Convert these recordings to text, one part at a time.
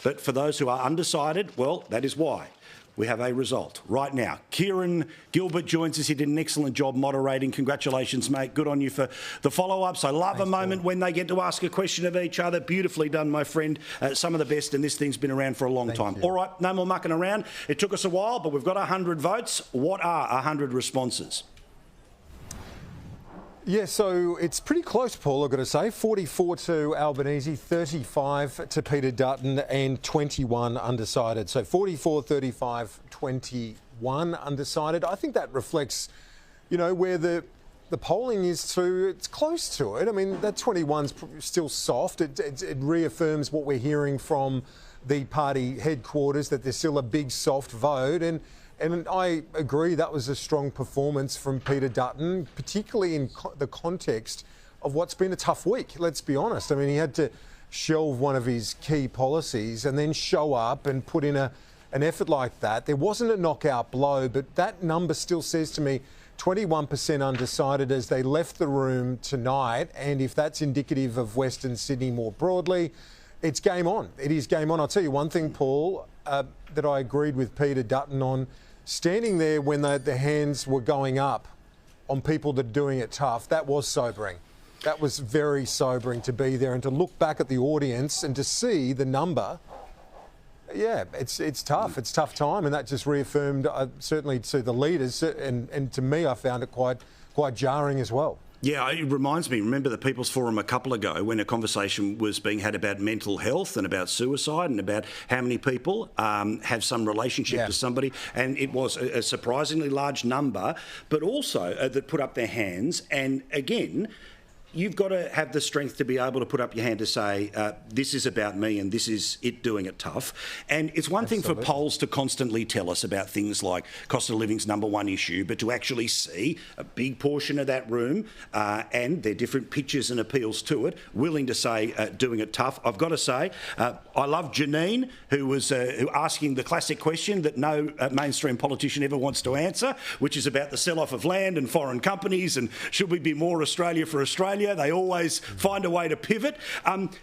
But for those who are undecided, well, that is why we have a result right now. Kieran Gilbert joins us. He did an excellent job moderating. Congratulations, mate. Good on you for the follow-ups. I love a moment when they get to ask a question of each other. Beautifully done, my friend. Some of the best, and this thing's been around for a long time. All right, no more mucking around. It took us a while, but we've got 100 votes. What are 100 responses? Yeah, so it's pretty close, Paul, I've got to say. 44 to Albanese, 35 to Peter Dutton and 21 undecided. So 44, 35, 21 undecided. I think that reflects, where the polling is to, it's close to it. I mean, that 21's still soft. It reaffirms what we're hearing from the party headquarters, that there's still a big soft vote. And I agree that was a strong performance from Peter Dutton, particularly in the context of what's been a tough week, let's be honest. I mean, he had to shelve one of his key policies and then show up and put in an effort like that. There wasn't a knockout blow, but that number still says to me 21% undecided as they left the room tonight. And if that's indicative of Western Sydney more broadly, it's game on. It is game on. I'll tell you one thing, Paul, that I agreed with Peter Dutton on. Standing there when the hands were going up on people that are doing it tough, that was sobering. That was very sobering to be there and to look back at the audience and to see the number. Yeah, it's tough. It's a tough time, and that just reaffirmed certainly to the leaders and to me, I found it quite jarring as well. Yeah, it reminds me, remember the People's Forum a couple ago when a conversation was being had about mental health and about suicide and about how many people have some relationship to somebody, and it was a surprisingly large number, but also that put up their hands. And again, you've got to have the strength to be able to put up your hand to say, this is about me and this is it doing it tough. And it's one thing for polls to constantly tell us about things like cost of living's number one issue, but to actually see a big portion of that room and their different pitches and appeals to it, willing to say doing it tough. I've got to say, I love Janine, who was asking the classic question that no mainstream politician ever wants to answer, which is about the sell-off of land and foreign companies and should we be more Australia for Australia? They always find a way to pivot.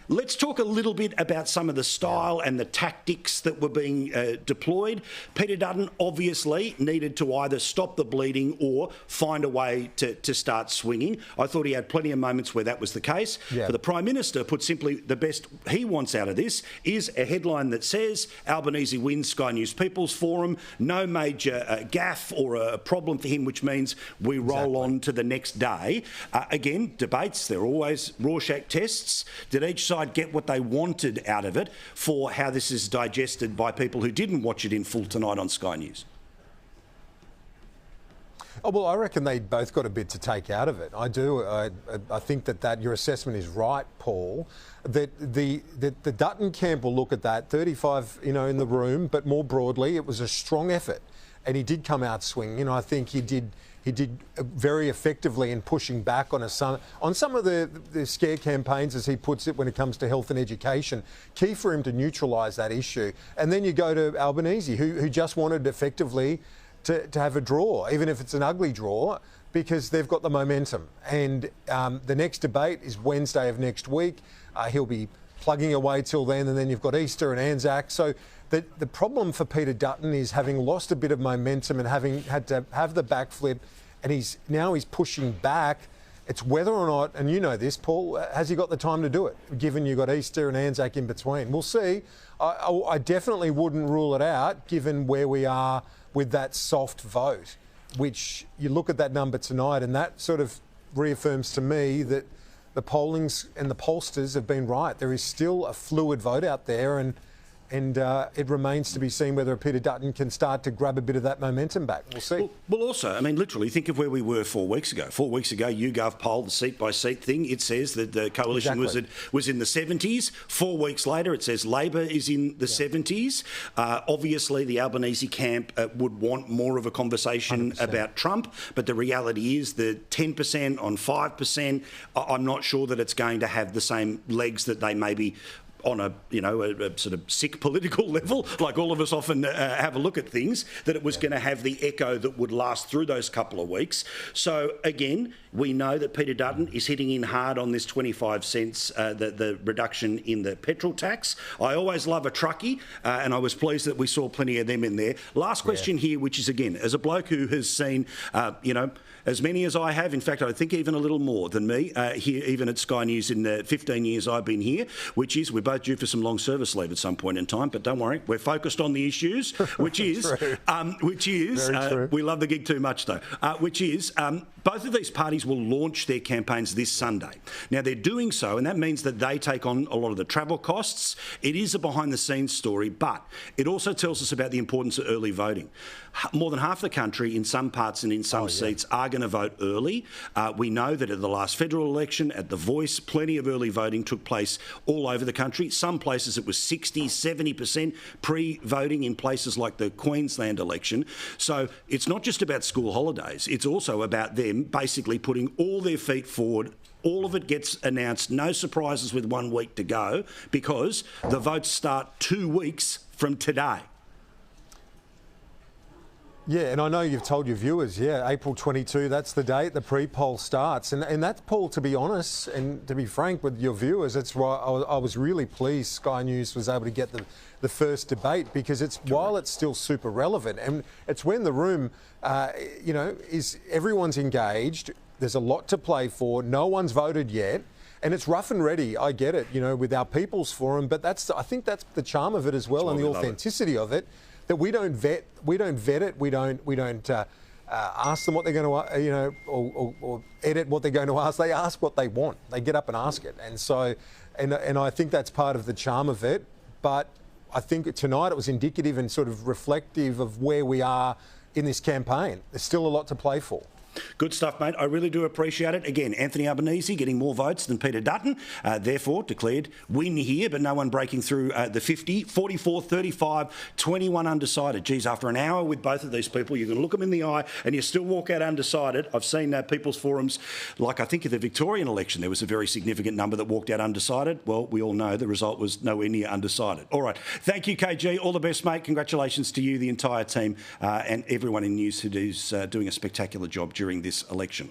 Let's talk a little bit about some of the style and the tactics that were being deployed. Peter Dutton obviously needed to either stop the bleeding or find a way to start swinging. I thought he had plenty of moments where that was the case. For the Prime Minister, put simply, the best he wants out of this is a headline that says Albanese wins Sky News People's Forum, no major gaffe or a problem for him, which means we roll on to the next day. Again, debate. They're always Rorschach tests. Did each side get what they wanted out of it for how this is digested by people who didn't watch it in full tonight on Sky News? Oh, well, I reckon they both got a bit to take out of it. I do. I think that your assessment is right, Paul, that the Dutton camp will look at that, 35, in the room, but more broadly, it was a strong effort. And he did come out swinging. I think he did very effectively in pushing back on some of the scare campaigns, as he puts it, when it comes to health and education. Key for him to neutralise that issue. And then you go to Albanese, who just wanted effectively to have a draw, even if it's an ugly draw, because they've got the momentum. And the next debate is Wednesday of next week. He'll be plugging away till then, and then you've got Easter and Anzac. So the problem for Peter Dutton is having lost a bit of momentum and having had to have the backflip, and he's pushing back. It's whether or not, and you know this, Paul, has he got the time to do it, given you've got Easter and Anzac in between? We'll see. I definitely wouldn't rule it out, given where we are with that soft vote, which you look at that number tonight, and that sort of reaffirms to me that the pollings and the pollsters have been right. There is still a fluid vote out there, and it remains to be seen whether Peter Dutton can start to grab a bit of that momentum back. We'll see. Well, also, I mean, literally, think of where we were 4 weeks ago. 4 weeks ago, YouGov poll, the seat-by-seat thing, it says that the coalition was in the 70s. 4 weeks later, it says Labor is in the 70s. Obviously, the Albanese camp would want more of a conversation 100%. About Trump, but the reality is that 10% on 5%, I'm not sure that it's going to have the same legs that they maybe on a sort of sick political level, like all of us often have a look at things, that it was going to have the echo that would last through those couple of weeks. So again, we know that Peter Dutton is hitting in hard on this 25 cents, the reduction in the petrol tax. I always love a truckie, and I was pleased that we saw plenty of them in there. Last question here, which is, again, as a bloke who has seen, as many as I have, in fact, I think even a little more than me, here, even at Sky News in the 15 years I've been here, which is, we're both due for some long service leave at some point in time, but don't worry, we're focused on the issues, which is, we love the gig too much though, which is, both of these parties will launch their campaigns this Sunday. Now, they're doing so, and that means that they take on a lot of the travel costs. It is a behind-the-scenes story, but it also tells us about the importance of early voting. More than half the country, in some parts and in some seats, are going to vote early. We know that at the last federal election, at The Voice, plenty of early voting took place all over the country. Some places it was 60, 70% pre-voting in places like the Queensland election. So it's not just about school holidays. It's also about them basically putting all their feet forward. All of it gets announced, no surprises with 1 week to go, because the votes start 2 weeks from today. Yeah, and I know you've told your viewers, April 22, that's the date the pre-poll starts. And that's, Paul, to be honest and to be frank with your viewers, that's why I was really pleased Sky News was able to get the first debate, because while it's still super relevant, and it's when the room, everyone's engaged, there's a lot to play for, no one's voted yet. And it's rough and ready, I get it, with our People's Forum, but I think that's the charm of it as well, and the authenticity of it. That we don't vet it, we don't ask them what they're going to, or edit what they're going to ask. They ask what they want. They get up and ask it, and so, and I think that's part of the charm of it. But I think tonight it was indicative and sort of reflective of where we are in this campaign. There's still a lot to play for. Good stuff, mate. I really do appreciate it. Again, Anthony Albanese getting more votes than Peter Dutton, therefore declared win here, but no one breaking through the 50. 44, 35, 21 undecided. Geez, after an hour with both of these people, you can look them in the eye and you still walk out undecided. I've seen People's Forums, like I think in the Victorian election, there was a very significant number that walked out undecided. Well, we all know the result was nowhere near undecided. All right. Thank you, KG. All the best, mate. Congratulations to you, the entire team, and everyone in News who's doing a spectacular job during this election.